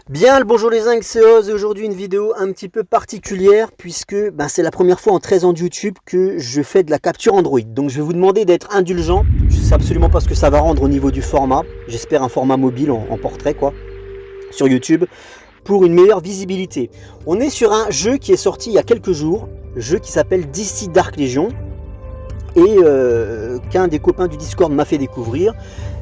Bien le bonjour les zincs, c'est Oz et aujourd'hui une vidéo un petit peu particulière puisque c'est la première fois en 13 ans de YouTube que je fais de la capture Android. Donc je vais vous demander d'être indulgent. Je sais absolument pas ce que ça va rendre au niveau du format. J'espère un format mobile en portrait quoi, sur YouTube pour une meilleure visibilité. On est sur un jeu qui est sorti il y a quelques jours, jeu qui s'appelle DC Dark Legion et qu'un des copains du Discord m'a fait découvrir.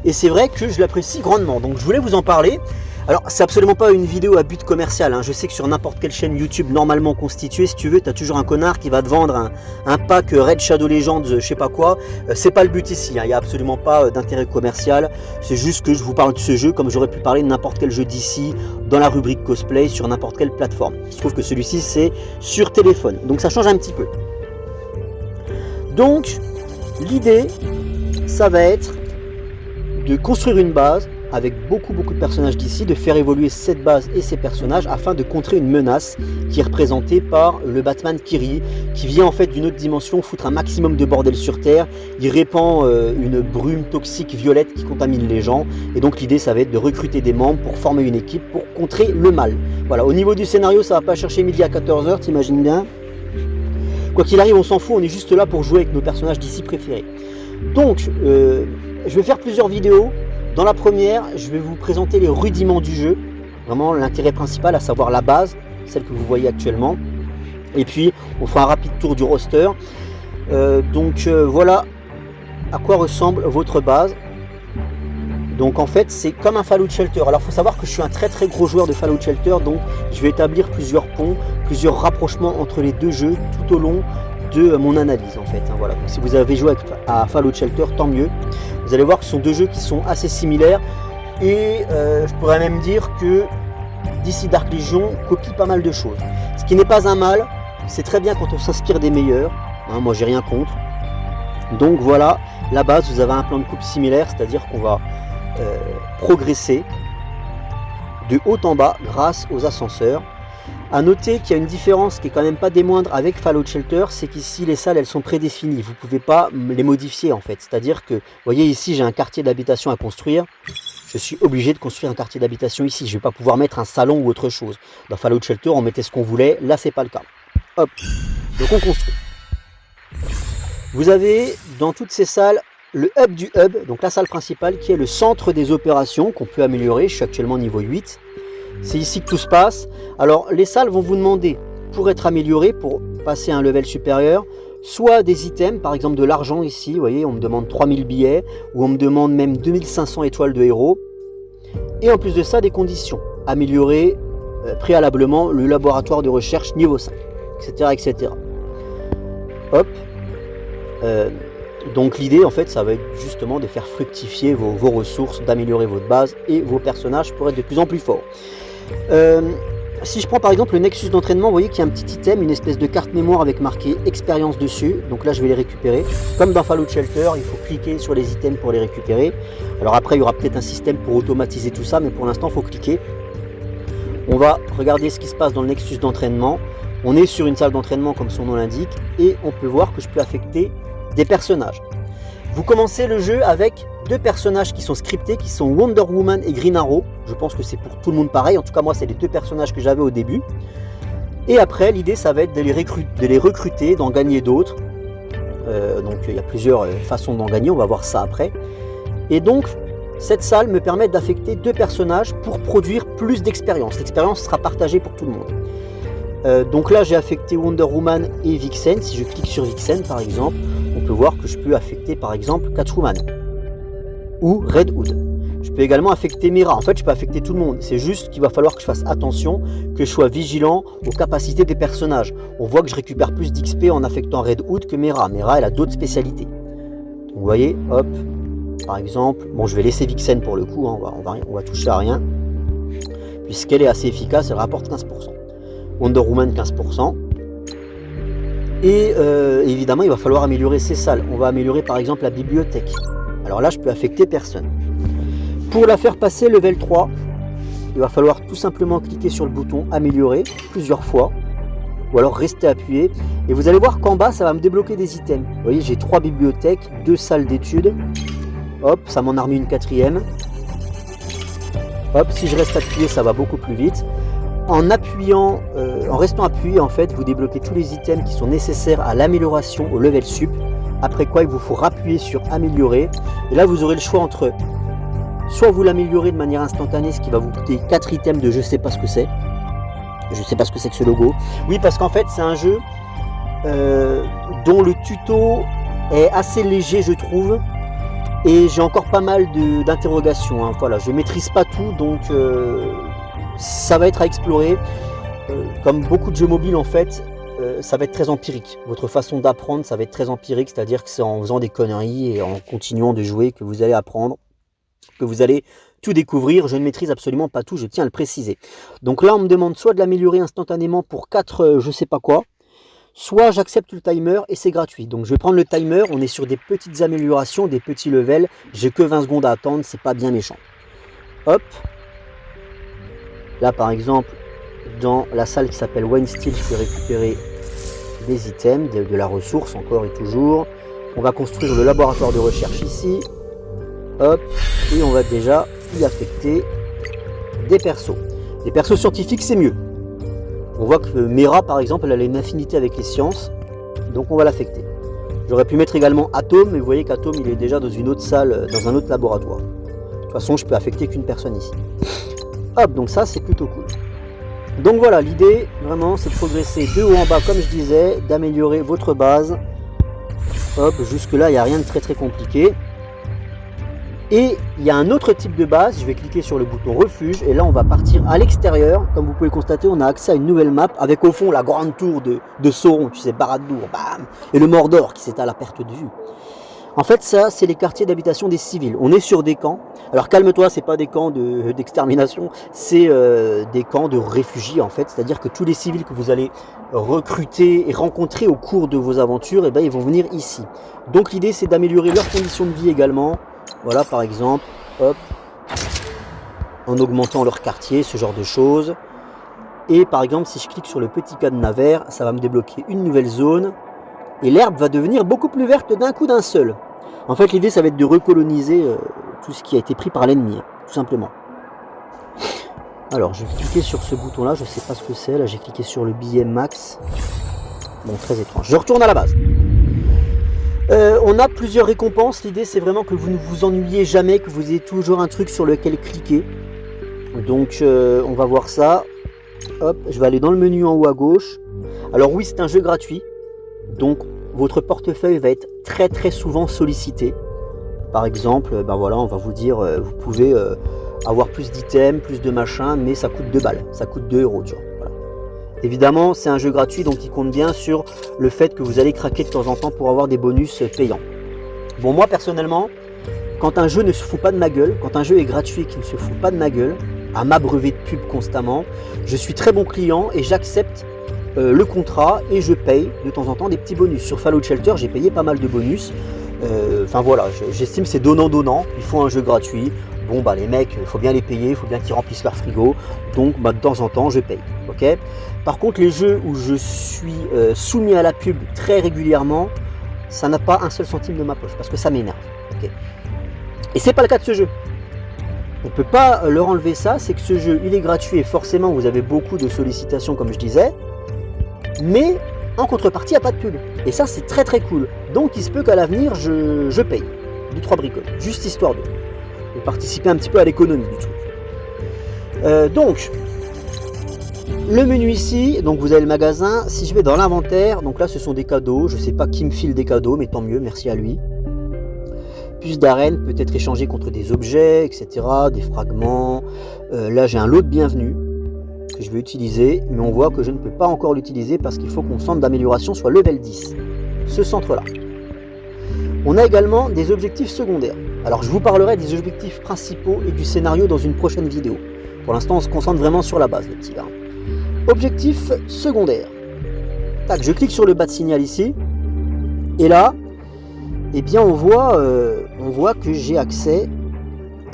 Et c'est vrai que je l'apprécie grandement. Donc je voulais vous en parler. Alors c'est absolument pas une vidéo à but commercial, hein. Je sais que sur n'importe quelle chaîne YouTube normalement constituée, si tu veux, tu as toujours un connard qui va te vendre un pack Red Shadow Legends, je sais pas quoi. C'est pas le but ici, hein. Il n'y a absolument pas d'intérêt commercial. C'est juste que je vous parle de ce jeu comme j'aurais pu parler de n'importe quel jeu d'ici dans la rubrique cosplay sur n'importe quelle plateforme. Il se trouve que celui-ci c'est sur téléphone, donc ça change un petit peu. Donc l'idée ça va être de construire une base avec beaucoup de personnages d'ici, de faire évoluer cette base et ces personnages afin de contrer une menace qui est représentée par le Batman Kiri, qui vient en fait d'une autre dimension foutre un maximum de bordel sur Terre. Il répand une brume toxique violette qui contamine les gens, et donc l'idée ça va être de recruter des membres pour former une équipe pour contrer le mal. Voilà, au niveau du scénario ça va pas chercher midi à 14h, t'imagines bien. Quoi qu'il arrive on s'en fout, on est juste là pour jouer avec nos personnages d'ici préférés. Donc je vais faire plusieurs vidéos. Dans la première, je vais vous présenter les rudiments du jeu, vraiment l'intérêt principal, à savoir la base, celle que vous voyez actuellement. Et puis, on fera un rapide tour du roster. Voilà à quoi ressemble votre base. Donc en fait, c'est comme un Fallout Shelter. Alors, il faut savoir que je suis un très gros joueur de Fallout Shelter, donc je vais établir plusieurs ponts, plusieurs rapprochements entre les deux jeux tout au long de mon analyse en fait. Voilà. Donc, si vous avez joué à Fallout Shelter, tant mieux. Vous allez voir que ce sont deux jeux qui sont assez similaires et je pourrais même dire que DC Dark Legion copie pas mal de choses. Ce qui n'est pas un mal, c'est très bien quand on s'inspire des meilleurs, hein, moi j'ai rien contre. Donc voilà, la base, vous avez un plan de coupe similaire, c'est-à-dire qu'on va progresser de haut en bas grâce aux ascenseurs. A noter qu'il y a une différence qui est quand même pas des moindres avec Fallout Shelter, c'est qu'ici les salles elles sont prédéfinies, vous pouvez pas les modifier en fait. C'est-à-dire que, vous voyez ici j'ai un quartier d'habitation à construire, je suis obligé de construire un quartier d'habitation ici, je vais pas pouvoir mettre un salon ou autre chose. Dans Fallout Shelter on mettait ce qu'on voulait, là c'est pas le cas. Hop, donc on construit. Vous avez dans toutes ces salles le hub du hub, donc la salle principale qui est le centre des opérations qu'on peut améliorer, je suis actuellement niveau 8. C'est ici que tout se passe. Alors les salles vont vous demander, pour être améliorées, pour passer à un level supérieur, soit des items, par exemple de l'argent ici, vous voyez, on me demande 3000 billets, ou on me demande même 2500 étoiles de héros. Et en plus de ça, des conditions. Améliorer préalablement le laboratoire de recherche niveau 5, etc. Hop. Donc l'idée en fait ça va être justement de faire fructifier vos ressources, d'améliorer votre base et vos personnages pour être de plus en plus forts. Si je prends par exemple le Nexus d'entraînement, vous voyez qu'il y a un petit item, une espèce de carte mémoire avec marqué expérience dessus, donc là je vais les récupérer. Comme dans Fallout Shelter, il faut cliquer sur les items pour les récupérer. Alors après il y aura peut-être un système pour automatiser tout ça, mais pour l'instant il faut cliquer. On va regarder ce qui se passe dans le Nexus d'entraînement. On est sur une salle d'entraînement comme son nom l'indique, et on peut voir que je peux affecter des personnages. Vous commencez le jeu avec deux personnages qui sont scriptés, qui sont Wonder Woman et Green Arrow. Je pense que c'est pour tout le monde pareil, en tout cas moi c'est les deux personnages que j'avais au début. Et après l'idée ça va être de les recruter, d'en gagner d'autres. Donc il y a plusieurs façons d'en gagner, on va voir ça après. Et donc cette salle me permet d'affecter deux personnages pour produire plus d'expérience. L'expérience sera partagée pour tout le monde. Donc là j'ai affecté Wonder Woman et Vixen. Si je clique sur Vixen par exemple, on peut voir que je peux affecter par exemple Catwoman ou Red Hood. Je peux également affecter Mera. En fait je peux affecter tout le monde, c'est juste qu'il va falloir que je fasse attention, que je sois vigilant aux capacités des personnages. On voit que je récupère plus d'XP en affectant Red Hood que Mera. Mera elle a d'autres spécialités. Donc, vous voyez, hop, par exemple, bon je vais laisser Vixen pour le coup, hein, on va toucher à rien, puisqu'elle est assez efficace, elle rapporte 15%. Wonder Woman 15%. Et évidemment il va falloir améliorer ces salles. On va améliorer par exemple la bibliothèque. Alors là je peux affecter personne. Pour la faire passer level 3, il va falloir tout simplement cliquer sur le bouton améliorer plusieurs fois, ou alors rester appuyé, et vous allez voir qu'en bas ça va me débloquer des items. Vous voyez j'ai 3 bibliothèques, 2 salles d'études, hop ça m'en a remis une quatrième. Hop, si je reste appuyé, ça va beaucoup plus vite. En appuyant, en restant appuyé, en fait, vous débloquez tous les items qui sont nécessaires à l'amélioration au level sup. Après quoi, il vous faut rappuyer sur améliorer. Et là, vous aurez le choix entre soit vous l'améliorez de manière instantanée, ce qui va vous coûter 4 items de je sais pas ce que c'est. Je sais pas ce que c'est que ce logo. Oui, parce qu'en fait, c'est un jeu dont le tuto est assez léger, je trouve. Et j'ai encore pas mal d'interrogations. Hein. Voilà, je maîtrise pas tout, donc ça va être à explorer. Comme beaucoup de jeux mobiles, en fait, ça va être très empirique. Votre façon d'apprendre, ça va être très empirique, c'est-à-dire que c'est en faisant des conneries et en continuant de jouer que vous allez apprendre, que vous allez tout découvrir. Je ne maîtrise absolument pas tout, je tiens à le préciser. Donc là, on me demande soit de l'améliorer instantanément pour 4 je sais pas quoi, soit j'accepte le timer et c'est gratuit. Donc je vais prendre le timer, on est sur des petites améliorations, des petits levels. J'ai que 20 secondes à attendre, c'est pas bien méchant. Hop. Là par exemple, dans la salle qui s'appelle Wine Steel, je peux récupérer des items, de la ressource encore et toujours. On va construire le laboratoire de recherche ici. Hop. Et on va déjà y affecter des persos. Les persos scientifiques, c'est mieux. On voit que Mera, par exemple, elle a une affinité avec les sciences, donc on va l'affecter. J'aurais pu mettre également Atom, mais vous voyez qu'Atom, il est déjà dans une autre salle, dans un autre laboratoire. De toute façon, je peux affecter qu'une personne ici. Hop, donc ça, c'est plutôt cool. Donc voilà, l'idée, vraiment, c'est de progresser de haut en bas, comme je disais, d'améliorer votre base. Hop, jusque-là, il n'y a rien de très très compliqué. Et il y a un autre type de base, je vais cliquer sur le bouton refuge et là on va partir à l'extérieur. Comme vous pouvez le constater, on a accès à une nouvelle map avec au fond la grande tour de Sauron, tu sais, Barad-dûr, bam, et le Mordor qui s'étale à perte de vue. En fait, ça, c'est les quartiers d'habitation des civils. On est sur des camps. Alors calme-toi, c'est pas des camps d'extermination, c'est des camps de réfugiés en fait. C'est-à-dire que tous les civils que vous allez recruter et rencontrer au cours de vos aventures, eh ben, ils vont venir ici. Donc l'idée, c'est d'améliorer leurs conditions de vie également. Voilà, par exemple, hop, en augmentant leur quartier, ce genre de choses. Et par exemple, si je clique sur le petit cadenas vert, ça va me débloquer une nouvelle zone. Et l'herbe va devenir beaucoup plus verte d'un coup d'un seul. En fait, l'idée, ça va être de recoloniser tout ce qui a été pris par l'ennemi, hein, tout simplement. Alors, je vais cliquer sur ce bouton-là, je ne sais pas ce que c'est. Là, j'ai cliqué sur le billet max. Bon, très étrange. Je retourne à la base. On a plusieurs récompenses. L'idée, c'est vraiment que vous ne vous ennuyez jamais, que vous ayez toujours un truc sur lequel cliquer. Donc, on va voir ça. Hop, je vais aller dans le menu en haut à gauche. Alors oui, c'est un jeu gratuit. Donc, votre portefeuille va être très très souvent sollicité. Par exemple, ben voilà, on va vous dire, vous pouvez avoir plus d'items, plus de machins, mais ça coûte 2 balles. Ça coûte 2 €, tu vois. Voilà. Évidemment, c'est un jeu gratuit, donc il compte bien sur le fait que vous allez craquer de temps en temps pour avoir des bonus payants. Bon, moi, personnellement, quand un jeu ne se fout pas de ma gueule, quand un jeu est gratuit et qu'il ne se fout pas de ma gueule, à m'abreuver de pub constamment, je suis très bon client et j'accepte le contrat et je paye de temps en temps des petits bonus. Sur Fallout Shelter, j'ai payé pas mal de bonus. Enfin voilà, j'estime c'est donnant-donnant. Ils font un jeu gratuit. Bon bah les mecs, il faut bien les payer, il faut bien qu'ils remplissent leur frigo. Donc bah, de temps en temps, je paye. Okay. Par contre, les jeux où je suis soumis à la pub très régulièrement, ça n'a pas un seul centime de ma poche parce que ça m'énerve. Okay. Et c'est pas le cas de ce jeu. On ne peut pas leur enlever ça, c'est que ce jeu il est gratuit et forcément vous avez beaucoup de sollicitations comme je disais. Mais en contrepartie, il n'y a pas de pub. Et ça, c'est très très cool. Donc, il se peut qu'à l'avenir, je paye 2-3 bricoles. Juste histoire de participer un petit peu à l'économie du truc. Donc, le menu ici, donc vous avez le magasin. Si je vais dans l'inventaire, donc là, ce sont des cadeaux. Je ne sais pas qui me file des cadeaux, mais tant mieux, merci à lui. Plus d'arènes, peut-être échanger contre des objets, etc. Des fragments. Là, j'ai un lot de bienvenue que je vais utiliser, mais on voit que je ne peux pas encore l'utiliser parce qu'il faut que mon centre d'amélioration soit level 10. Ce centre-là. On a également des objectifs secondaires. Alors je vous parlerai des objectifs principaux et du scénario dans une prochaine vidéo. Pour l'instant, on se concentre vraiment sur la base, les petits gars. Objectif secondaire. Tac, je clique sur le bas de signal ici. Et là, eh bien on voit que j'ai accès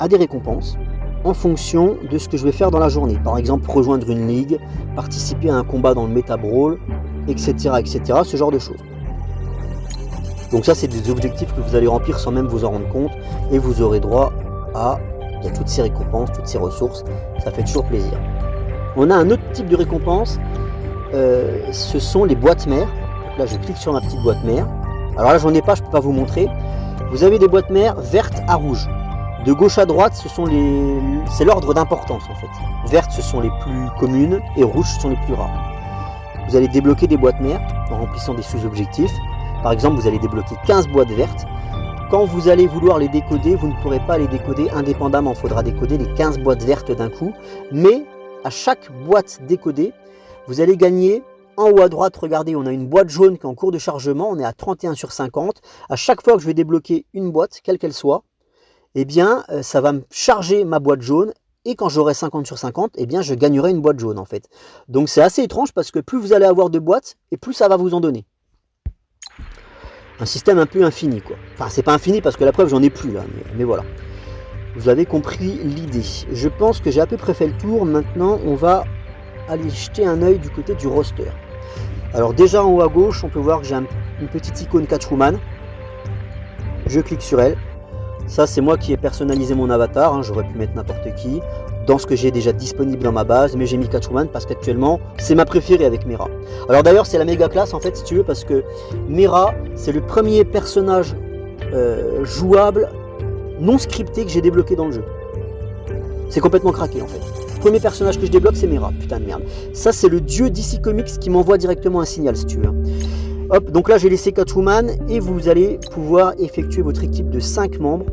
à des récompenses en fonction de ce que je vais faire dans la journée. Par exemple, rejoindre une ligue, participer à un combat dans le Meta Brawl, etc., etc., ce genre de choses. Donc ça, c'est des objectifs que vous allez remplir sans même vous en rendre compte, et vous aurez droit à Il y a toutes ces récompenses, toutes ces ressources, ça fait toujours plaisir. On a un autre type de récompense, ce sont les boîtes mères. Donc là je clique sur ma petite boîte mère. Alors là j'en ai pas, je peux pas vous montrer. Vous avez des boîtes mères vertes à rouge. De gauche à droite, c'est l'ordre d'importance en fait. Vertes, ce sont les plus communes et rouges, ce sont les plus rares. Vous allez débloquer des boîtes mères en remplissant des sous-objectifs. Par exemple, vous allez débloquer 15 boîtes vertes. Quand vous allez vouloir les décoder, vous ne pourrez pas les décoder indépendamment. Il faudra décoder les 15 boîtes vertes d'un coup. Mais à chaque boîte décodée, vous allez gagner en haut à droite. Regardez, on a une boîte jaune qui est en cours de chargement. On est à 31 sur 50. À chaque fois que je vais débloquer une boîte, quelle qu'elle soit, eh bien, ça va me charger ma boîte jaune. Et quand j'aurai 50 sur 50, eh bien, je gagnerai une boîte jaune en fait. Donc c'est assez étrange parce que plus vous allez avoir de boîtes et plus ça va vous en donner. Un système un peu infini quoi. Enfin c'est pas infini parce que la preuve j'en ai plus là, mais voilà. Vous avez compris l'idée. Je pense que j'ai à peu près fait le tour. Maintenant on va aller jeter un œil du côté du roster. Alors déjà en haut à gauche on peut voir que j'ai une petite icône Catwoman. Je clique sur elle. Ça c'est moi qui ai personnalisé mon avatar, hein. J'aurais pu mettre n'importe qui dans ce que j'ai déjà disponible dans ma base, mais j'ai mis Catwoman parce qu'actuellement c'est ma préférée avec Mera. Alors d'ailleurs c'est la méga classe en fait si tu veux, parce que Mera c'est le premier personnage jouable non scripté que j'ai débloqué dans le jeu. C'est complètement craqué en fait. Le premier personnage que je débloque c'est Mera, putain de merde. Ça c'est le dieu DC Comics qui m'envoie directement un signal si tu veux. Hop, donc là j'ai laissé Catwoman et vous allez pouvoir effectuer votre équipe de 5 membres.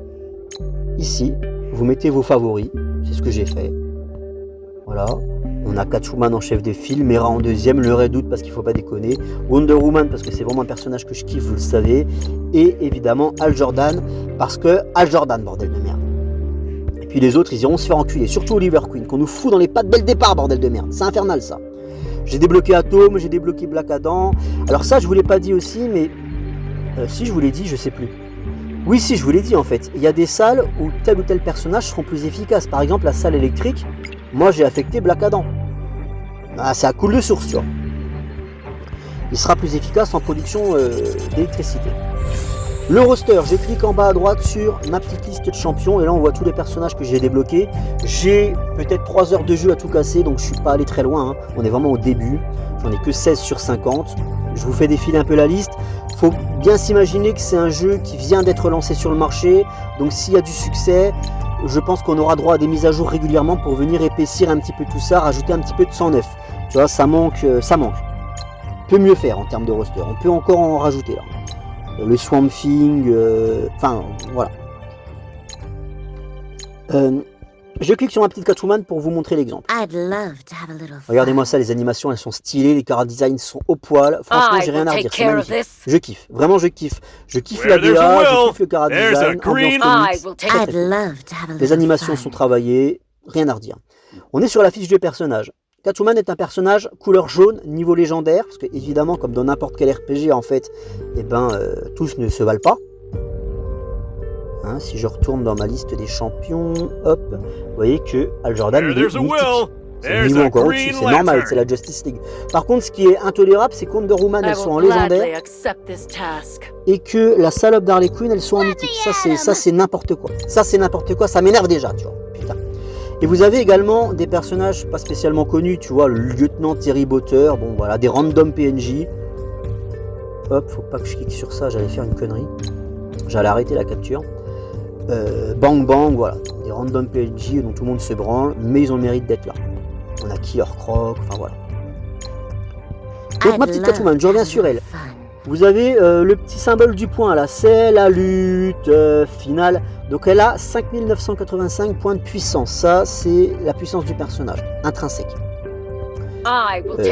Ici, vous mettez vos favoris, c'est ce que j'ai fait. Voilà, on a Catwoman en chef de file, Mera en deuxième, le Redoute parce qu'il ne faut pas déconner, Wonder Woman parce que c'est vraiment un personnage que je kiffe, vous le savez, et évidemment Hal Jordan parce que Hal Jordan, bordel de merde. Et puis les autres, ils iront se faire enculer, surtout Oliver Queen, qu'on nous fout dans les pattes dès le départ, bordel de merde, c'est infernal ça. J'ai débloqué Atom, j'ai débloqué Black Adam. Alors ça, je vous l'ai pas dit aussi, mais si je vous l'ai dit, je sais plus. Oui, si, je vous l'ai dit en fait. Il y a des salles où tel ou tel personnage seront plus efficaces. Par exemple, la salle électrique, moi j'ai affecté Black Adam. Ah, ça coule de source, tu vois. Il sera plus efficace en production d'électricité. Le roster, je clique en bas à droite sur ma petite liste de champions et là on voit tous les personnages que j'ai débloqués. J'ai peut-être 3 heures de jeu à tout casser, donc je suis pas allé très loin, hein. On est vraiment au début, j'en ai que 16 sur 50. Je vous fais défiler un peu la liste. Faut bien s'imaginer que c'est un jeu qui vient d'être lancé sur le marché, donc s'il y a du succès, je pense qu'on aura droit à des mises à jour régulièrement pour venir épaissir un petit peu tout ça, rajouter un petit peu de sang neuf. Tu vois, ça manque, ça manque. On peut mieux faire en termes de roster, on peut encore en rajouter là. Le Swamp Thing, enfin voilà. Je clique sur ma petite Catwoman pour vous montrer l'exemple. Regardez-moi ça, les animations elles sont stylées, les chara designs sont au poil. Franchement, j'ai rien à dire, c'est magnifique. Je kiffe, vraiment je kiffe. Je kiffe la DA, je kiffe le chara design, ambiance comics. Les animations sont travaillées, rien à redire. On est sur la fiche de personnage. Catwoman est un personnage couleur jaune, niveau légendaire, parce que évidemment, comme dans n'importe quel RPG, en fait, eh ben, tous ne se valent pas. Hein, si je retourne dans ma liste des champions, hop, vous voyez que Hal Jordan il est mythique. C'est le niveau encore au-dessus, c'est normal, c'est la Justice League. Par contre, ce qui est intolérable, c'est que Wonder Woman, elles sont en légendaire, et que la salope d'Harley Quinn, elles sont en mythique. Ça, c'est n'importe quoi. Ça, c'est n'importe quoi, ça m'énerve déjà, tu vois. Putain. Et vous avez également des personnages pas spécialement connus, tu vois, le lieutenant Terry Botter, bon voilà, des random PNJ. Hop, faut pas que je clique sur ça, j'allais faire une connerie. J'allais arrêter la capture. Bang Bang, voilà, des random PNJ dont tout le monde se branle, mais ils ont le mérite d'être là. On a Killer Croc, enfin voilà. Donc ma petite Catwoman, je reviens sur elle. Vous avez le petit symbole du point là, c'est la lutte finale. Donc elle a 5985 points de puissance. Ça, c'est la puissance du personnage, intrinsèque.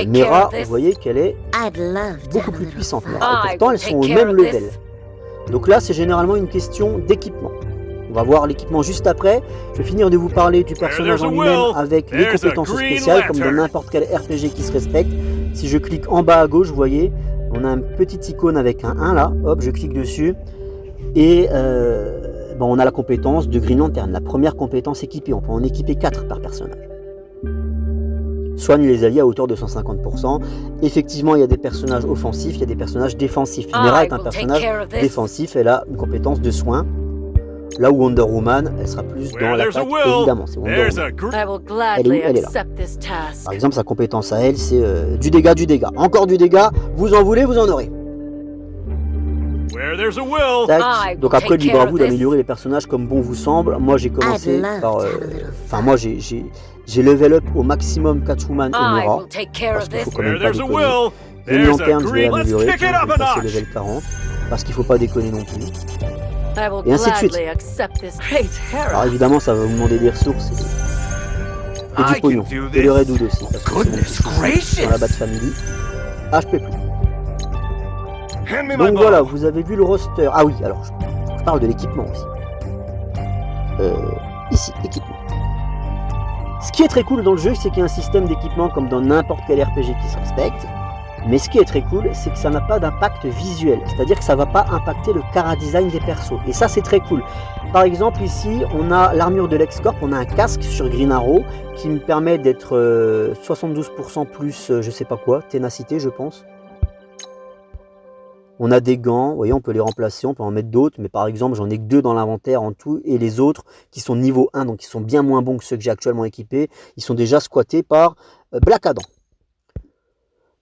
Mera, vous voyez qu'elle est beaucoup plus puissante. Mera. Et pourtant, elles sont au même level. Donc là, c'est généralement une question d'équipement. On va voir l'équipement juste après. Je vais finir de vous parler du personnage en lui-même avec les compétences spéciales, comme dans n'importe quel RPG qui se respecte. Si je clique en bas à gauche, vous voyez, on a une petite icône avec un 1 là. Hop, je clique dessus. Et bon, on a la compétence de Green Lantern, la première compétence équipée. On peut en équiper 4 par personnage. Soigne les alliés à hauteur de 150%. Effectivement, il y a des personnages offensifs, il y a des personnages défensifs. Mera est un personnage défensif, elle a une compétence de soin. Là où Wonder Woman, elle sera plus dans l'attaque, évidemment. C'est Wonder Woman. Elle est là. Par exemple, sa compétence à elle, c'est du dégât, du dégât. Encore du dégât, vous en voulez, vous en aurez. Tac. Donc après, libre à vous d'améliorer les personnages comme bon vous semble. Moi, j'ai commencé par... moi, j'ai level up au maximum Catwoman et Mera. Parce qu'il faut quand même pas déconner. Green Lantern, je vais l'améliorer. Je vais passer level 40. Parce qu'il faut pas déconner non plus. Et ainsi de suite. Alors évidemment, ça va vous demander des ressources et du pognon. Et le Red Hood aussi. Parce que c'est dans la Bat Family. Ah, je peux plus. Donc voilà, vous avez vu le roster. Ah oui, alors je parle de l'équipement aussi. Ici, équipement. Ce qui est très cool dans le jeu, c'est qu'il y a un système d'équipement comme dans n'importe quel RPG qui se respecte. Mais ce qui est très cool, c'est que ça n'a pas d'impact visuel. C'est-à-dire que ça ne va pas impacter le chara-design des persos. Et ça, c'est très cool. Par exemple, ici, on a l'armure de l'X-Corp, on a un casque sur Green Arrow qui me permet d'être 72% plus, je sais pas quoi, ténacité, je pense. On a des gants, vous voyez, on peut les remplacer, on peut en mettre d'autres, mais par exemple, j'en ai que 2 dans l'inventaire en tout, et les autres, qui sont niveau 1, donc qui sont bien moins bons que ceux que j'ai actuellement équipés, ils sont déjà squattés par Black Adam.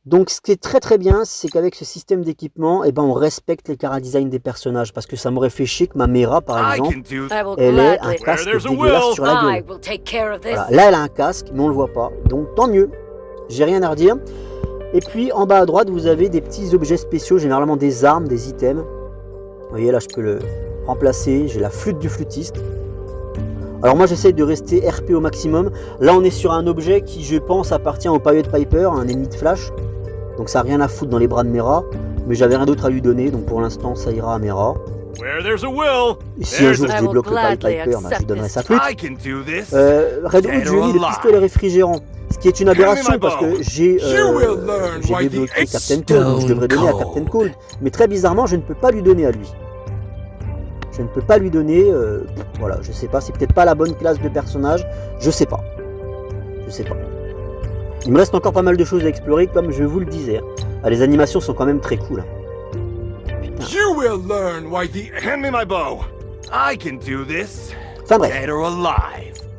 Donc ce qui est très très bien, c'est qu'avec ce système d'équipement, eh ben, on respecte les chara-design des personnages, parce que ça m'aurait fait chier que ma Mera, par exemple, elle ait un casque dégueulasse sur la gueule. Voilà. Là, elle a un casque, mais on le voit pas, donc tant mieux, j'ai rien à redire. Et puis en bas à droite, vous avez des petits objets spéciaux, généralement des armes, des items. Vous voyez, là je peux le remplacer, j'ai la flûte du flûtiste. Alors moi j'essaie de rester RP au maximum. Là on est sur un objet qui, je pense, appartient au Pied Piper, un ennemi de Flash. Donc ça n'a rien à foutre dans les bras de Mera, mais j'avais rien d'autre à lui donner, donc pour l'instant ça ira à Mera. Et si un jour je débloque le Pied Piper, je lui donnerai sa flûte. Red Hood, je lis le pistolet réfrigérant. Ce qui est une aberration parce que j'ai débloqué Captain Cold, donc je devrais donner à Captain Cold. Mais très bizarrement, je ne peux pas lui donner à lui. Je ne peux pas lui donner, voilà, je sais pas, c'est peut-être pas la bonne classe de personnage, je sais pas. Je sais pas. Il me reste encore pas mal de choses à explorer, comme je vous le disais. Ah, les animations sont quand même très cool. Putain. Enfin bref.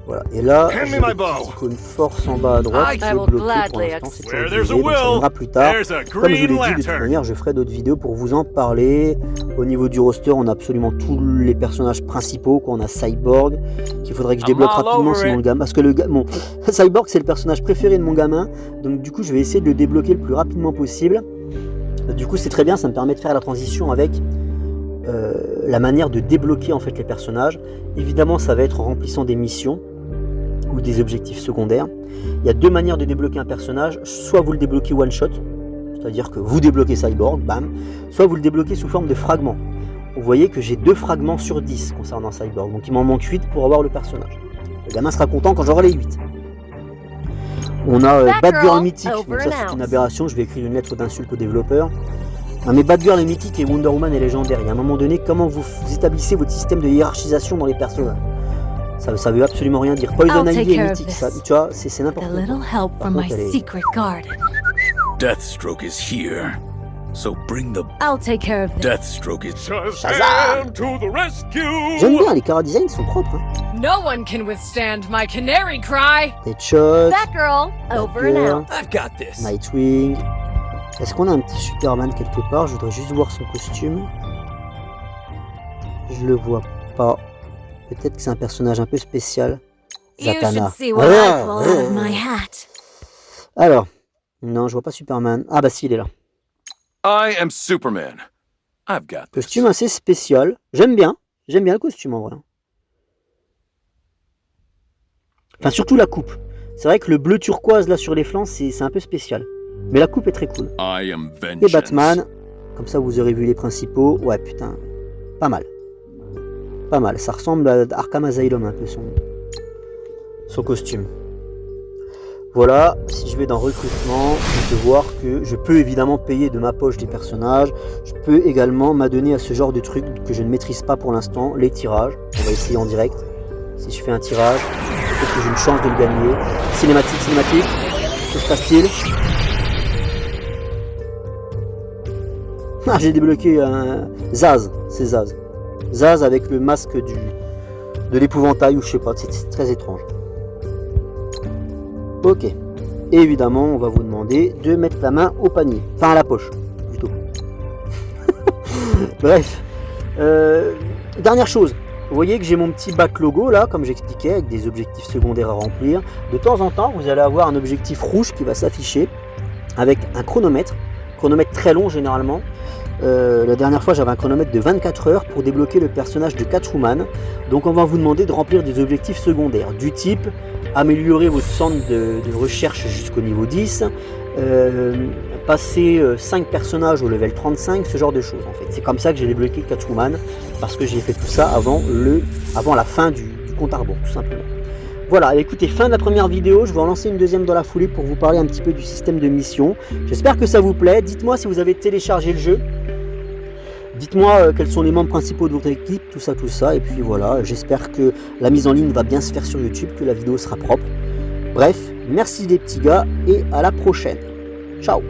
Voilà, et là, j'ai une icône force en bas à droite qui est bloquée pour l'instant, c'est toujours utilisé, donc ça viendra plus tard. Comme je vous l'ai dit, de toute manière, je ferai d'autres vidéos pour vous en parler. Au niveau du roster, on a absolument tous les personnages principaux, quoi. On a Cyborg, qu'il faudrait que je débloque rapidement, sinon le gamin, parce que bon, Cyborg, c'est le personnage préféré de mon gamin, donc du coup, je vais essayer de le débloquer le plus rapidement possible. Du coup, c'est très bien, ça me permet de faire la transition avec la manière de débloquer en fait les personnages. Évidemment, ça va être en remplissant des missions ou des objectifs secondaires. Il y a 2 manières de débloquer un personnage, soit vous le débloquez one shot, c'est-à-dire que vous débloquez Cyborg, bam, soit vous le débloquez sous forme de fragments. Vous voyez que j'ai 2 fragments sur 10 concernant Cyborg, donc il m'en manque 8 pour avoir le personnage. Le gamin sera content quand j'aurai les 8. On a Batgirl mythique, donc ça c'est une aberration, je vais écrire une lettre d'insulte aux développeurs. Non mais Batgirl est mythique et Wonder Woman est légendaire. Il y a un moment donné, comment vous établissez votre système de hiérarchisation dans les personnages? Ça veut absolument rien dire. Poison Ivy est mythique, ça, tu vois, c'est n'importe quoi. Par contre, Deathstroke is here. So bring the Deathstroke is Shazam to the rescue. J'aime bien, les chara-designs sont propres. Hein. No one can withstand my canary cry. Deadshot, Batgirl, over and out. I've got this. Nightwing. Est-ce qu'on a un petit Superman quelque part? Je voudrais juste voir son costume. Je le vois pas. Peut-être que c'est un personnage un peu spécial. Zatanna. Alors, non, je vois pas Superman. Ah bah si, il est là. I am Superman. I've got this. Costume assez spécial. J'aime bien le costume en vrai. Enfin, surtout la coupe. C'est vrai que le bleu turquoise là sur les flancs, c'est un peu spécial. Mais la coupe est très cool. Et Batman, comme ça vous aurez vu les principaux. Ouais, putain, pas mal. Pas mal, ça ressemble à Arkham Asylum un peu son costume. Voilà, si je vais dans recrutement, on peut voir que je peux évidemment payer de ma poche des personnages. Je peux également m'adonner à ce genre de trucs que je ne maîtrise pas pour l'instant, les tirages. On va essayer en direct. Si je fais un tirage, peut-être que j'ai une chance de le gagner. Cinématique, que se passe-t-il? Ah, j'ai débloqué un Zaz, c'est Zaz. Zaz avec le masque de l'épouvantail ou je sais pas, c'est très étrange. Ok. Et évidemment, on va vous demander de mettre la main au panier. Enfin, à la poche, plutôt. Bref. Dernière chose. Vous voyez que j'ai mon petit bac logo là, comme j'expliquais, avec des objectifs secondaires à remplir. De temps en temps, vous allez avoir un objectif rouge qui va s'afficher avec un chronomètre très long généralement. La dernière fois, j'avais un chronomètre de 24 heures pour débloquer le personnage de Catwoman. Donc on va vous demander de remplir des objectifs secondaires du type améliorer votre centre de recherche jusqu'au niveau 10, passer 5 personnages au level 35, ce genre de choses en fait. C'est comme ça que j'ai débloqué Catwoman, parce que j'ai fait tout ça avant la fin du compte à rebours, tout simplement. Voilà, écoutez, fin de la première vidéo, je vais en lancer une deuxième dans la foulée pour vous parler un petit peu du système de mission. J'espère que ça vous plaît, dites-moi si vous avez téléchargé le jeu. Dites-moi quels sont les membres principaux de votre équipe, tout ça, et puis voilà, j'espère que la mise en ligne va bien se faire sur YouTube, que la vidéo sera propre. Bref, merci les petits gars, et à la prochaine. Ciao.